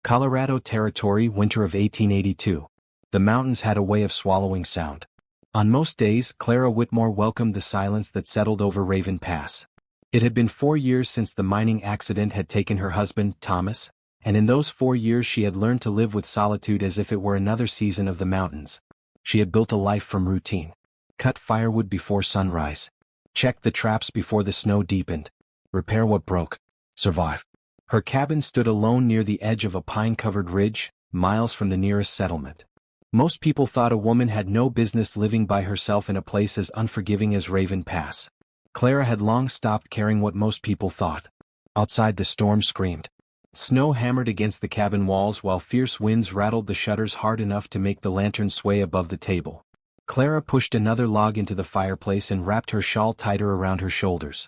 Colorado Territory, winter of 1882. The mountains had a way of swallowing sound. On most days, Clara Whitmore welcomed the silence that settled over Raven Pass. It had been 4 years since the mining accident had taken her husband, Thomas, and in those 4 years she had learned to live with solitude as if it were another season of the mountains. She had built a life from routine. Cut firewood before sunrise. Check the traps before the snow deepened. Repair what broke. Survive. Her cabin stood alone near the edge of a pine-covered ridge, miles from the nearest settlement. Most people thought a woman had no business living by herself in a place as unforgiving as Raven Pass. Clara had long stopped caring what most people thought. Outside, the storm screamed. Snow hammered against the cabin walls while fierce winds rattled the shutters hard enough to make the lantern sway above the table. Clara pushed another log into the fireplace and wrapped her shawl tighter around her shoulders.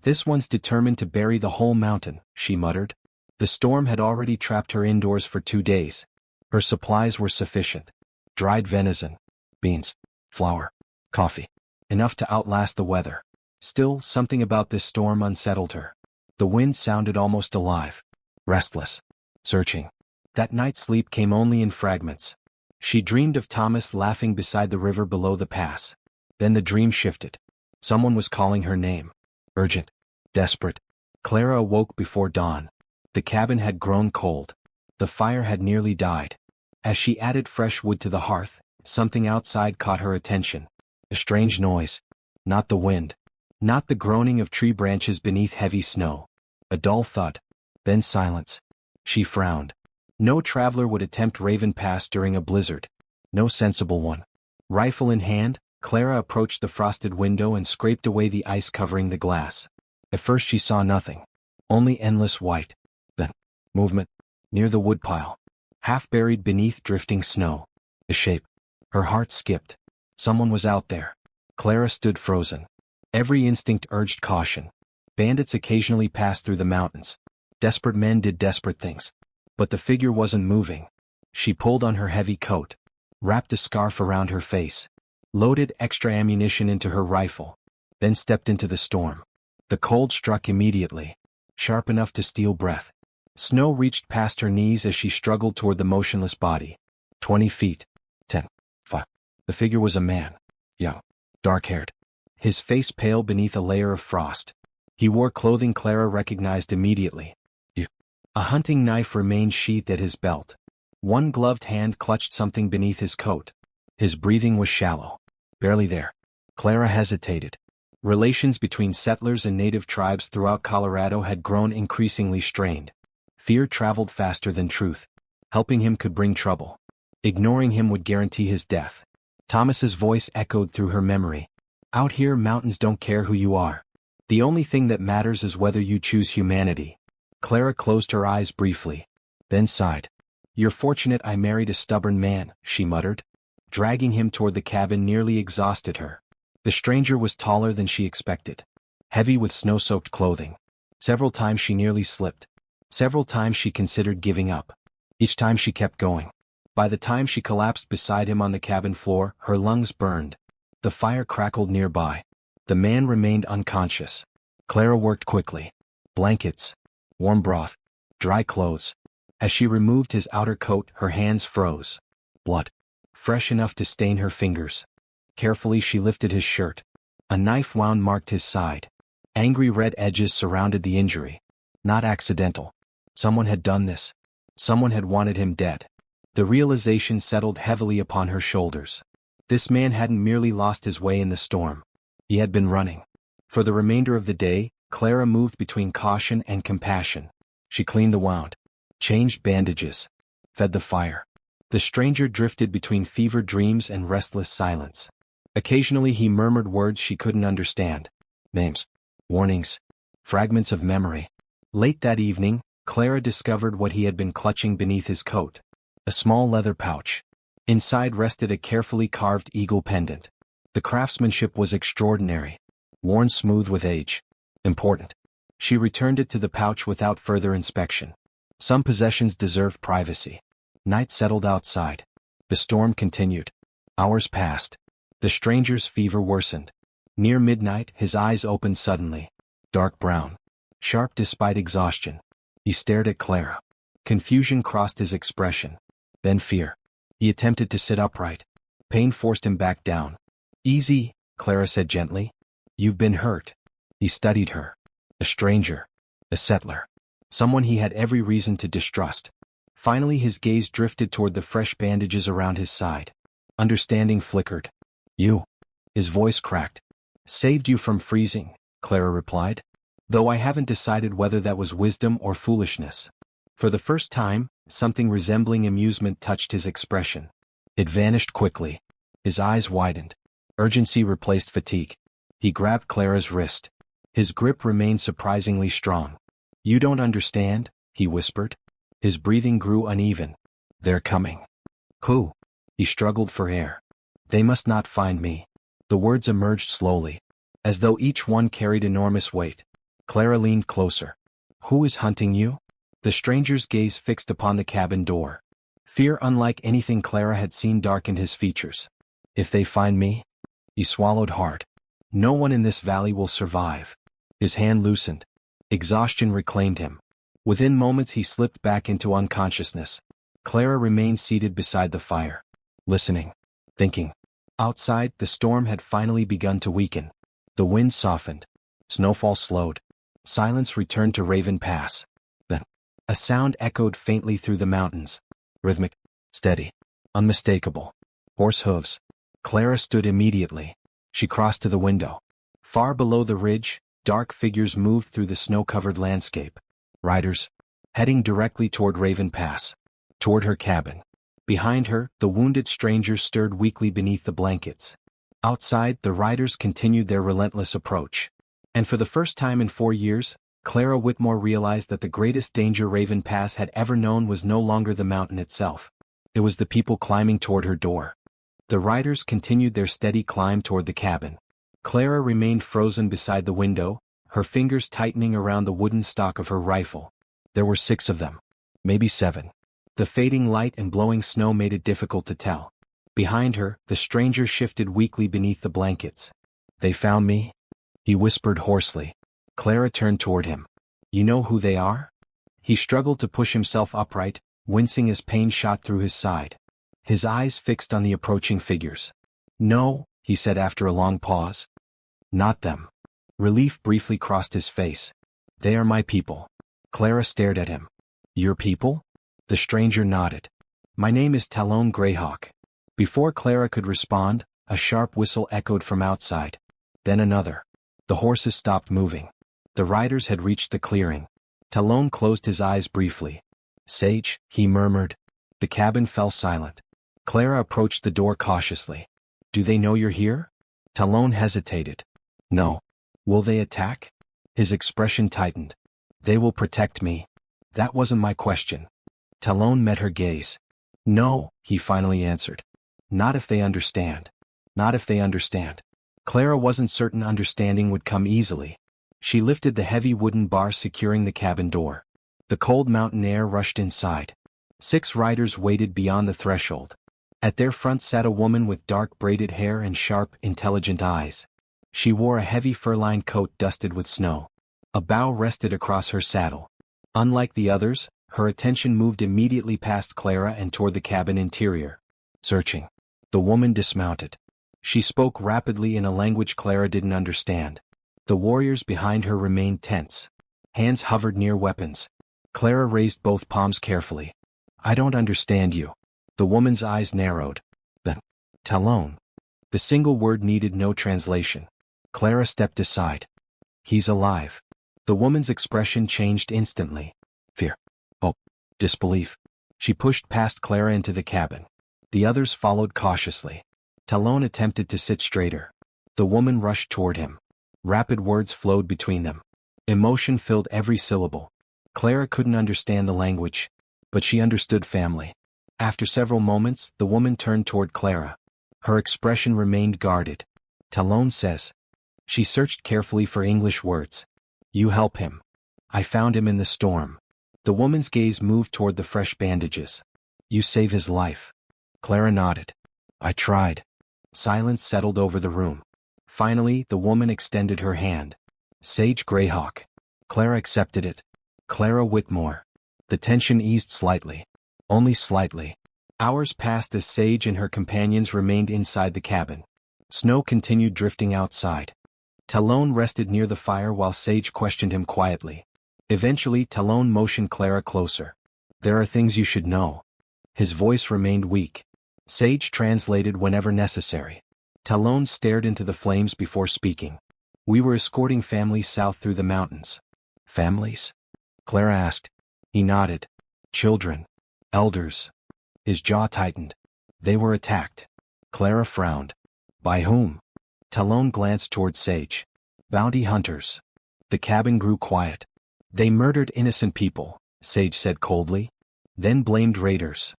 "This one's determined to bury the whole mountain," she muttered. The storm had already trapped her indoors for 2 days. Her supplies were sufficient. Dried venison, beans, flour, coffee. Enough to outlast the weather. Still, something about this storm unsettled her. The wind sounded almost alive. Restless. Searching. That night's sleep came only in fragments. She dreamed of Thomas laughing beside the river below the pass. Then the dream shifted. Someone was calling her name. Urgent. Desperate. Clara awoke before dawn. The cabin had grown cold. The fire had nearly died. As she added fresh wood to the hearth, something outside caught her attention. A strange noise. Not the wind. Not the groaning of tree branches beneath heavy snow. A dull thud. Then silence. She frowned. No traveler would attempt Raven Pass during a blizzard. No sensible one. Rifle in hand, Clara approached the frosted window and scraped away the ice covering the glass. At first she saw nothing. Only endless white. Then, movement. Near the woodpile. Half buried beneath drifting snow. A shape. Her heart skipped. Someone was out there. Clara stood frozen. Every instinct urged caution. Bandits occasionally passed through the mountains. Desperate men did desperate things. But the figure wasn't moving. She pulled on her heavy coat. Wrapped a scarf around her face. Loaded extra ammunition into her rifle. Then stepped into the storm. The cold struck immediately. Sharp enough to steal breath. Snow reached past her knees as she struggled toward the motionless body. 20 feet. 10. 5. The figure was a man. Young. Dark-haired. His face pale beneath a layer of frost. He wore clothing Clara recognized immediately. A hunting knife remained sheathed at his belt. One gloved hand clutched something beneath his coat. His breathing was shallow. Barely there. Clara hesitated. Relations between settlers and native tribes throughout Colorado had grown increasingly strained. Fear traveled faster than truth. Helping him could bring trouble. Ignoring him would guarantee his death. Thomas's voice echoed through her memory. "Out here, mountains don't care who you are. The only thing that matters is whether you choose humanity." Clara closed her eyes briefly. Then sighed. "You're fortunate I married a stubborn man," she muttered. Dragging him toward the cabin nearly exhausted her. The stranger was taller than she expected. Heavy with snow-soaked clothing. Several times she nearly slipped. Several times she considered giving up. Each time she kept going. By the time she collapsed beside him on the cabin floor, her lungs burned. The fire crackled nearby. The man remained unconscious. Clara worked quickly. Blankets. Warm broth. Dry clothes. As she removed his outer coat, her hands froze. Blood. Fresh enough to stain her fingers. Carefully she lifted his shirt. A knife wound marked his side. Angry red edges surrounded the injury. Not accidental. Someone had done this. Someone had wanted him dead. The realization settled heavily upon her shoulders. This man hadn't merely lost his way in the storm. He had been running. For the remainder of the day, Clara moved between caution and compassion. She cleaned the wound. Changed bandages. Fed the fire. The stranger drifted between fevered dreams and restless silence. Occasionally he murmured words she couldn't understand. Names. Warnings. Fragments of memory. Late that evening, Clara discovered what he had been clutching beneath his coat. A small leather pouch. Inside rested a carefully carved eagle pendant. The craftsmanship was extraordinary. Worn smooth with age. Important. She returned it to the pouch without further inspection. Some possessions deserve privacy. Night settled outside. The storm continued. Hours passed. The stranger's fever worsened. Near midnight, his eyes opened suddenly. Dark brown. Sharp despite exhaustion. He stared at Clara. Confusion crossed his expression. Then fear. He attempted to sit upright. Pain forced him back down. Easy, Clara said gently. You've been hurt. He studied her. A stranger. A settler. Someone he had every reason to distrust. Finally his gaze drifted toward the fresh bandages around his side. Understanding flickered. You. His voice cracked. Saved you from freezing, Clara replied. Though I haven't decided whether that was wisdom or foolishness. For the first time, something resembling amusement touched his expression. It vanished quickly. His eyes widened. Urgency replaced fatigue. He grabbed Clara's wrist. His grip remained surprisingly strong. You don't understand, he whispered. His breathing grew uneven. They're coming. Who? He struggled for air. They must not find me. The words emerged slowly, as though each one carried enormous weight. Clara leaned closer. Who is hunting you? The stranger's gaze fixed upon the cabin door. Fear unlike anything Clara had seen darkened his features. If they find me? He swallowed hard. No one in this valley will survive. His hand loosened. Exhaustion reclaimed him. Within moments he slipped back into unconsciousness. Clara remained seated beside the fire, listening, thinking. Outside, the storm had finally begun to weaken. The wind softened. Snowfall slowed. Silence returned to Raven Pass. Then, a sound echoed faintly through the mountains. Rhythmic, steady, unmistakable. Horse hooves. Clara stood immediately. She crossed to the window. Far below the ridge, dark figures moved through the snow-covered landscape. Riders, heading directly toward Raven Pass. Toward her cabin. Behind her, the wounded stranger stirred weakly beneath the blankets. Outside, the riders continued their relentless approach. And for the first time in 4 years, Clara Whitmore realized that the greatest danger Raven Pass had ever known was no longer the mountain itself. It was the people climbing toward her door. The riders continued their steady climb toward the cabin. Clara remained frozen beside the window, her fingers tightening around the wooden stock of her rifle. There were 6 of them. Maybe 7. The fading light and blowing snow made it difficult to tell. Behind her, the stranger shifted weakly beneath the blankets. They found me? He whispered hoarsely. Clara turned toward him. You know who they are? He struggled to push himself upright, wincing as pain shot through his side. His eyes fixed on the approaching figures. No, he said after a long pause. Not them. Relief briefly crossed his face. They are my people. Clara stared at him. Your people? The stranger nodded. My name is Talon Greyhawk. Before Clara could respond, a sharp whistle echoed from outside. Then another. The horses stopped moving. The riders had reached the clearing. Talon closed his eyes briefly. Sage, he murmured. The cabin fell silent. Clara approached the door cautiously. Do they know you're here? Talon hesitated. No. Will they attack? His expression tightened. They will protect me. That wasn't my question. Talon met her gaze. No, he finally answered. Not if they understand. Not if they understand. Clara wasn't certain understanding would come easily. She lifted the heavy wooden bar securing the cabin door. The cold mountain air rushed inside. 6 riders waited beyond the threshold. At their front sat a woman with dark braided hair and sharp, intelligent eyes. She wore a heavy fur-lined coat dusted with snow. A bough rested across her saddle. Unlike the others, her attention moved immediately past Clara and toward the cabin interior. Searching. The woman dismounted. She spoke rapidly in a language Clara didn't understand. The warriors behind her remained tense. Hands hovered near weapons. Clara raised both palms carefully. I don't understand you. The woman's eyes narrowed. Then, Talon. The single word needed no translation. Clara stepped aside. He's alive. The woman's expression changed instantly. Fear. Hope. Disbelief. She pushed past Clara into the cabin. The others followed cautiously. Talon attempted to sit straighter. The woman rushed toward him. Rapid words flowed between them. Emotion filled every syllable. Clara couldn't understand the language, but she understood family. After several moments, the woman turned toward Clara. Her expression remained guarded. Talon says. She searched carefully for English words. You help him. I found him in the storm. The woman's gaze moved toward the fresh bandages. You save his life. Clara nodded. I tried. Silence settled over the room. Finally, the woman extended her hand. Sage Greyhawk. Clara accepted it. Clara Whitmore. The tension eased slightly. Only slightly. Hours passed as Sage and her companions remained inside the cabin. Snow continued drifting outside. Talon rested near the fire while Sage questioned him quietly. Eventually Talon motioned Clara closer. "There are things you should know." His voice remained weak. Sage translated whenever necessary. Talon stared into the flames before speaking. "We were escorting families south through the mountains." "Families?" Clara asked. He nodded. "Children. Elders." His jaw tightened. "They were attacked." Clara frowned. "By whom?" Talon glanced toward Sage. "Bounty hunters." The cabin grew quiet. "They murdered innocent people," Sage said coldly. "Then blamed raiders."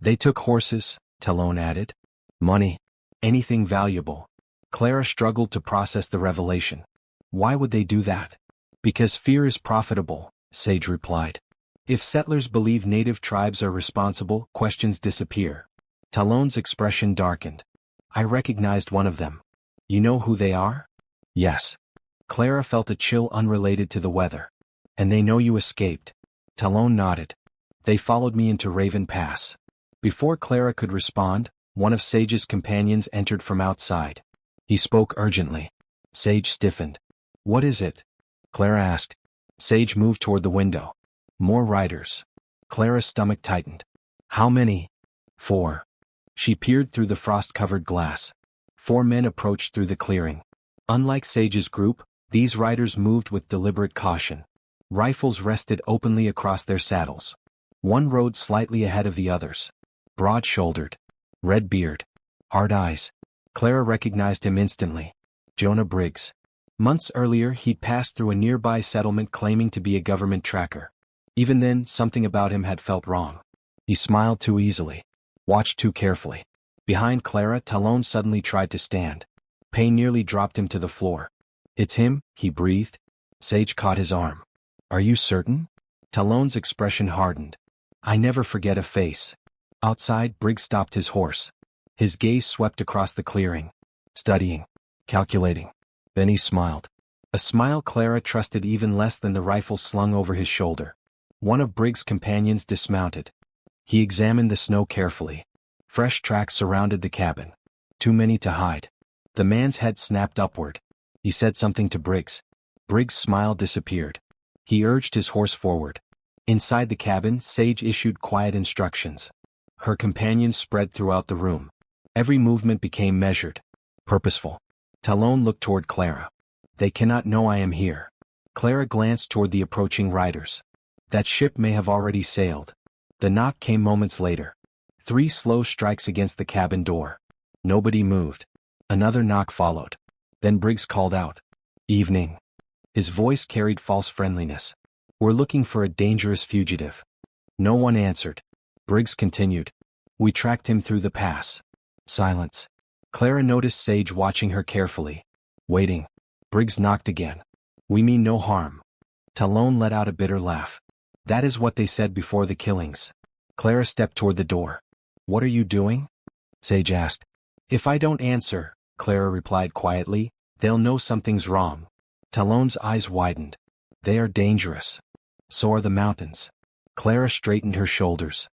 "They took horses," Talon added. "Money. Anything valuable." Clara struggled to process the revelation. "Why would they do that?" "Because fear is profitable," Sage replied. "If settlers believe native tribes are responsible, questions disappear." Talon's expression darkened. "I recognized one of them." "You know who they are?" "Yes." Clara felt a chill unrelated to the weather. "And they know you escaped?" Talon nodded. "They followed me into Raven Pass." Before Clara could respond, one of Sage's companions entered from outside. He spoke urgently. Sage stiffened. "What is it?" Clara asked. Sage moved toward the window. "More riders." Clara's stomach tightened. "How many?" "4." She peered through the frost-covered glass. 4 men approached through the clearing. Unlike Sage's group, these riders moved with deliberate caution. Rifles rested openly across their saddles. One rode slightly ahead of the others. Broad-shouldered. Red beard. Hard eyes. Clara recognized him instantly. Jonah Briggs. Months earlier he'd passed through a nearby settlement claiming to be a government tracker. Even then, something about him had felt wrong. He smiled too easily. Watched too carefully. Behind Clara, Talon suddenly tried to stand. Pain nearly dropped him to the floor. "It's him," he breathed. Sage caught his arm. "Are you certain?" Talon's expression hardened. "I never forget a face." Outside, Briggs stopped his horse. His gaze swept across the clearing. Studying. Calculating. Then he smiled. A smile Clara trusted even less than the rifle slung over his shoulder. One of Briggs' companions dismounted. He examined the snow carefully. Fresh tracks surrounded the cabin. Too many to hide. The man's head snapped upward. He said something to Briggs. Briggs' smile disappeared. He urged his horse forward. Inside the cabin, Sage issued quiet instructions. Her companions spread throughout the room. Every movement became measured. Purposeful. Talon looked toward Clara. "They cannot know I am here." Clara glanced toward the approaching riders. That ship may have already sailed. The knock came moments later. 3 slow strikes against the cabin door. Nobody moved. Another knock followed. Then Briggs called out. "Evening." His voice carried false friendliness. "We're looking for a dangerous fugitive." No one answered. Briggs continued. "We tracked him through the pass." Silence. Clara noticed Sage watching her carefully. Waiting. Briggs knocked again. "We mean no harm." Talon let out a bitter laugh. "That is what they said before the killings." Clara stepped toward the door. "What are you doing?" Sage asked. "If I don't answer," Clara replied quietly, "they'll know something's wrong." Talon's eyes widened. "They are dangerous. So are the mountains." Clara straightened her shoulders.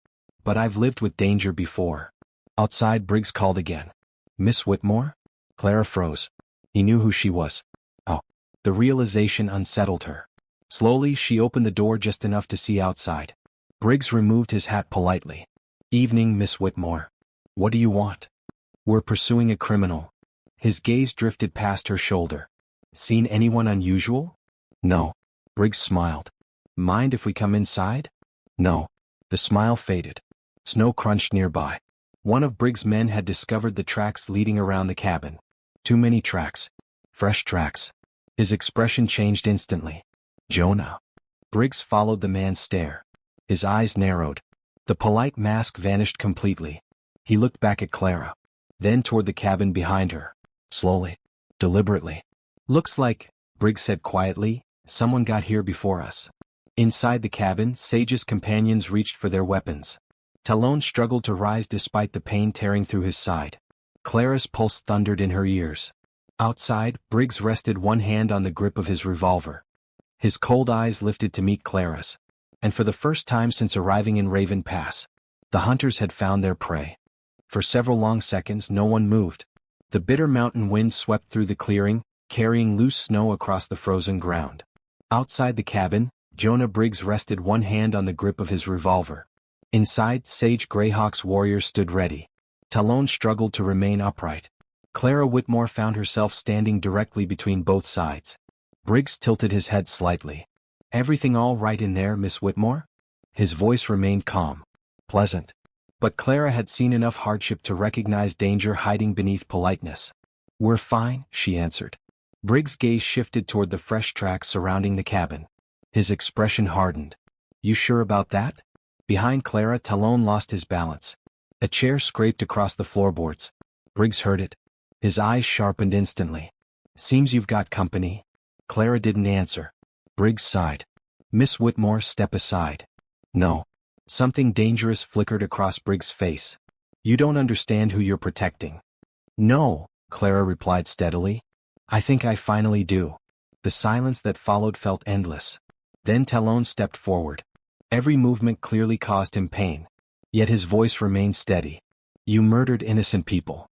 "But I've lived with danger before." Outside, Briggs called again. "Miss Whitmore?" Clara froze. He knew who she was. Oh. The realization unsettled her. Slowly, she opened the door just enough to see outside. Briggs removed his hat politely. "Evening, Miss Whitmore. What do you want?" "We're pursuing a criminal." His gaze drifted past her shoulder. "Seen anyone unusual?" "No." Briggs smiled. "Mind if we come inside?" "No." The smile faded. Snow crunched nearby. One of Briggs' men had discovered the tracks leading around the cabin. Too many tracks. Fresh tracks. His expression changed instantly. "Jonah." Briggs followed the man's stare. His eyes narrowed. The polite mask vanished completely. He looked back at Clara. Then toward the cabin behind her. Slowly. Deliberately. "Looks like," Briggs said quietly, "someone got here before us." Inside the cabin, Sage's companions reached for their weapons. Talon struggled to rise despite the pain tearing through his side. Clara's pulse thundered in her ears. Outside, Briggs rested one hand on the grip of his revolver. His cold eyes lifted to meet Clara's. And for the first time since arriving in Raven Pass, the hunters had found their prey. For several long seconds no one moved. The bitter mountain wind swept through the clearing, carrying loose snow across the frozen ground. Outside the cabin, Jonah Briggs rested one hand on the grip of his revolver. Inside, Sage Greyhawk's warriors stood ready. Talon struggled to remain upright. Clara Whitmore found herself standing directly between both sides. Briggs tilted his head slightly. "Everything all right in there, Miss Whitmore?" His voice remained calm. Pleasant. But Clara had seen enough hardship to recognize danger hiding beneath politeness. "We're fine," she answered. Briggs' gaze shifted toward the fresh tracks surrounding the cabin. His expression hardened. "You sure about that?" Behind Clara, Talon lost his balance. A chair scraped across the floorboards. Briggs heard it. His eyes sharpened instantly. "Seems you've got company." Clara didn't answer. Briggs sighed. "Miss Whitmore, step aside." "No." Something dangerous flickered across Briggs' face. "You don't understand who you're protecting." "No," Clara replied steadily. "I think I finally do." The silence that followed felt endless. Then Talon stepped forward. Every movement clearly caused him pain. Yet his voice remained steady. "You murdered innocent people."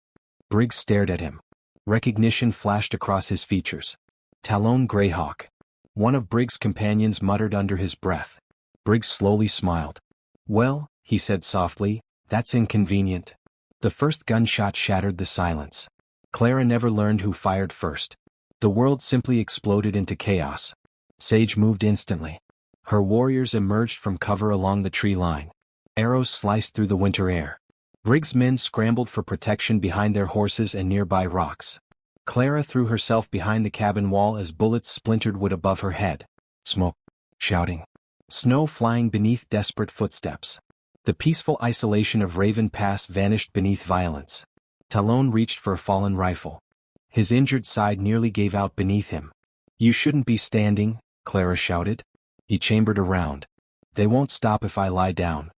Briggs stared at him. Recognition flashed across his features. Talon Greyhawk. One of Briggs' companions muttered under his breath. Briggs slowly smiled. "Well," he said softly, "that's inconvenient." The first gunshot shattered the silence. Clara never learned who fired first. The world simply exploded into chaos. Sage moved instantly. Her warriors emerged from cover along the tree line. Arrows sliced through the winter air. Briggs' men scrambled for protection behind their horses and nearby rocks. Clara threw herself behind the cabin wall as bullets splintered wood above her head. Smoke. Shouting. Snow flying beneath desperate footsteps. The peaceful isolation of Raven Pass vanished beneath violence. Talon reached for a fallen rifle. His injured side nearly gave out beneath him. "You shouldn't be standing," Clara shouted. He chambered around. "They won't stop if I lie down."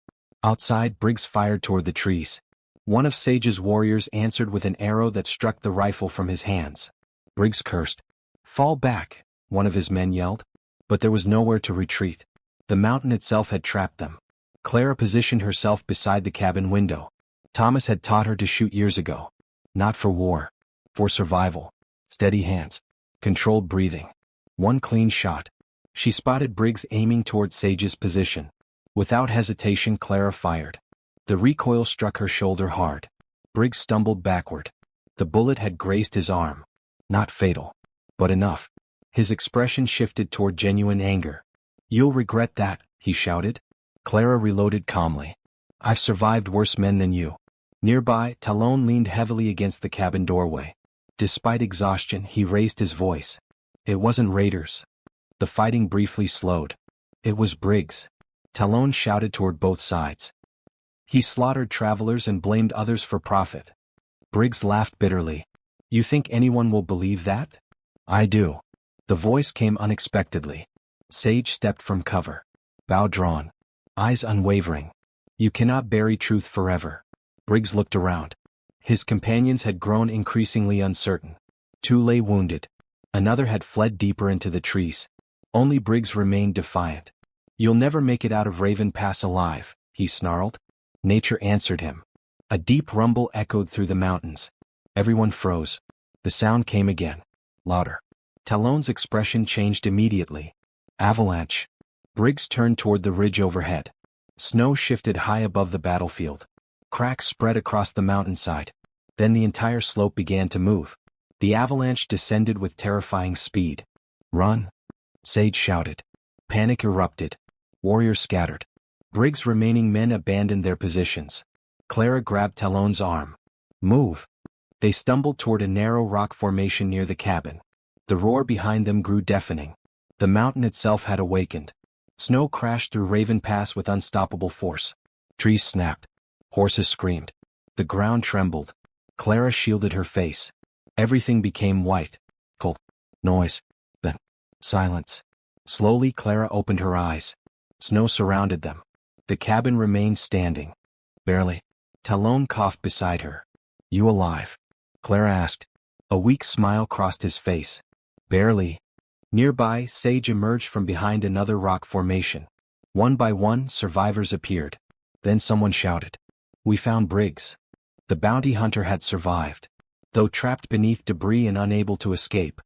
Outside, Briggs fired toward the trees. One of Sage's warriors answered with an arrow that struck the rifle from his hands. Briggs cursed. "Fall back," one of his men yelled. But there was nowhere to retreat. The mountain itself had trapped them. Clara positioned herself beside the cabin window. Thomas had taught her to shoot years ago. Not for war. For survival. Steady hands. Controlled breathing. One clean shot. She spotted Briggs aiming toward Sage's position. Without hesitation, Clara fired. The recoil struck her shoulder hard. Briggs stumbled backward. The bullet had grazed his arm. Not fatal. But enough. His expression shifted toward genuine anger. "You'll regret that," he shouted. Clara reloaded calmly. "I've survived worse men than you." Nearby, Talon leaned heavily against the cabin doorway. Despite exhaustion, he raised his voice. It wasn't raiders. The fighting briefly slowed. It was Briggs. Talon shouted toward both sides. He slaughtered travelers and blamed others for profit. Briggs laughed bitterly. "You think anyone will believe that?" "I do." The voice came unexpectedly. Sage stepped from cover. Bow drawn. Eyes unwavering. "You cannot bury truth forever." Briggs looked around. His companions had grown increasingly uncertain. Two lay wounded. Another had fled deeper into the trees. Only Briggs remained defiant. "You'll never make it out of Raven Pass alive," he snarled. Nature answered him. A deep rumble echoed through the mountains. Everyone froze. The sound came again. Louder. Talon's expression changed immediately. Avalanche. Briggs turned toward the ridge overhead. Snow shifted high above the battlefield. Cracks spread across the mountainside. Then the entire slope began to move. The avalanche descended with terrifying speed. "Run!" Sage shouted. Panic erupted. Warriors scattered. Briggs' remaining men abandoned their positions. Clara grabbed Talon's arm. "Move!" They stumbled toward a narrow rock formation near the cabin. The roar behind them grew deafening. The mountain itself had awakened. Snow crashed through Raven Pass with unstoppable force. Trees snapped. Horses screamed. The ground trembled. Clara shielded her face. Everything became white. Cold. Noise. Then. Silence. Slowly Clara opened her eyes. Snow surrounded them. The cabin remained standing. Barely. Talon coughed beside her. "You alive?" Clara asked. A weak smile crossed his face. "Barely." Nearby, Sage emerged from behind another rock formation. One by one, survivors appeared. Then someone shouted, "We found Briggs." The bounty hunter had survived. Though trapped beneath debris and unable to escape,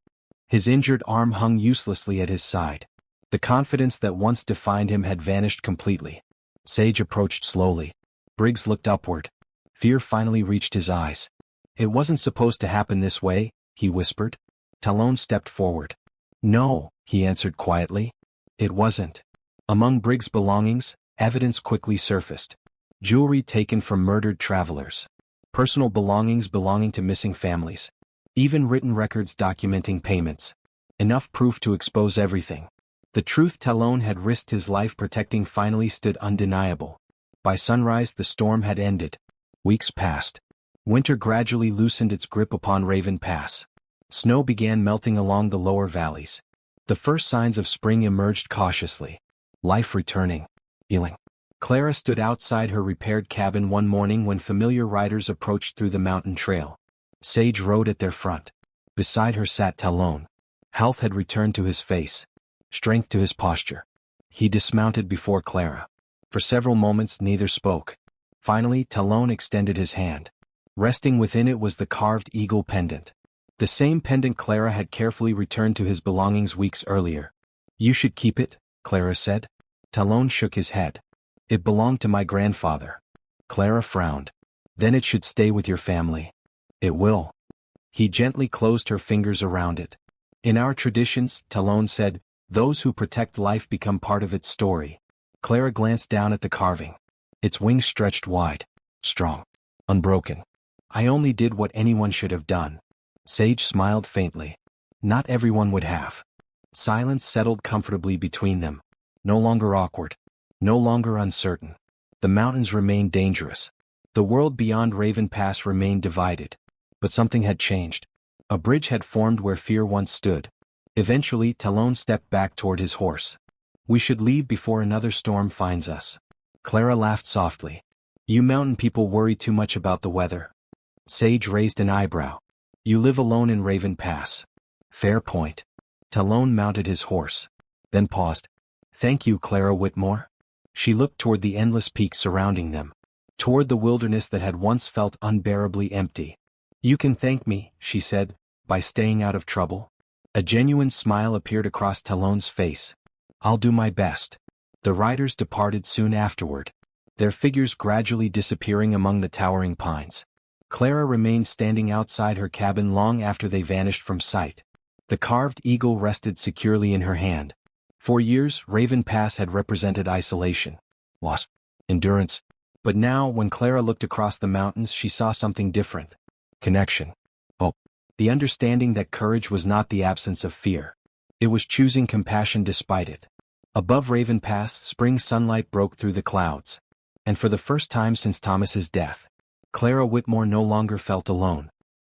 his injured arm hung uselessly at his side. The confidence that once defined him had vanished completely. Sage approached slowly. Briggs looked upward. Fear finally reached his eyes. "It wasn't supposed to happen this way," he whispered. Talon stepped forward. "No," he answered quietly. "It wasn't." Among Briggs' belongings, evidence quickly surfaced. Jewelry taken from murdered travelers. Personal belongings belonging to missing families. Even written records documenting payments. Enough proof to expose everything. The truth Talon had risked his life protecting finally stood undeniable. By sunrise the storm had ended. Weeks passed. Winter gradually loosened its grip upon Raven Pass. Snow began melting along the lower valleys. The first signs of spring emerged cautiously. Life returning. Healing. Clara stood outside her repaired cabin one morning when familiar riders approached through the mountain trail. Sage rode at their front. Beside her sat Talon. Health had returned to his face. Strength to his posture. He dismounted before Clara. For several moments neither spoke. Finally Talon extended his hand. Resting within it was the carved eagle pendant. The same pendant Clara had carefully returned to his belongings weeks earlier. "You should keep it," Clara said. Talon shook his head. "It belonged to my grandfather." Clara frowned. "Then it should stay with your family." "It will." He gently closed her fingers around it. "In our traditions," Talon said, "those who protect life become part of its story." Clara glanced down at the carving. Its wings stretched wide. Strong. Unbroken. "I only did what anyone should have done." Sage smiled faintly. "Not everyone would have." Silence settled comfortably between them. No longer awkward. No longer uncertain. The mountains remained dangerous. The world beyond Raven Pass remained divided. But something had changed. A bridge had formed where fear once stood. Eventually Talon stepped back toward his horse. "We should leave before another storm finds us." Clara laughed softly. "You mountain people worry too much about the weather." Sage raised an eyebrow. "You live alone in Raven Pass." "Fair point." Talon mounted his horse. Then paused. "Thank you, Clara Whitmore." She looked toward the endless peaks surrounding them. Toward the wilderness that had once felt unbearably empty. "You can thank me," she said, "by staying out of trouble." A genuine smile appeared across Talon's face. "I'll do my best." The riders departed soon afterward. Their figures gradually disappearing among the towering pines. Clara remained standing outside her cabin long after they vanished from sight. The carved eagle rested securely in her hand. For years, Raven Pass had represented isolation, loss, endurance. But now, when Clara looked across the mountains, she saw something different. Connection. Hope. The understanding that courage was not the absence of fear. It was choosing compassion despite it. Above Raven Pass, spring sunlight broke through the clouds. And for the first time since Thomas's death, Clara Whitmore no longer felt alone.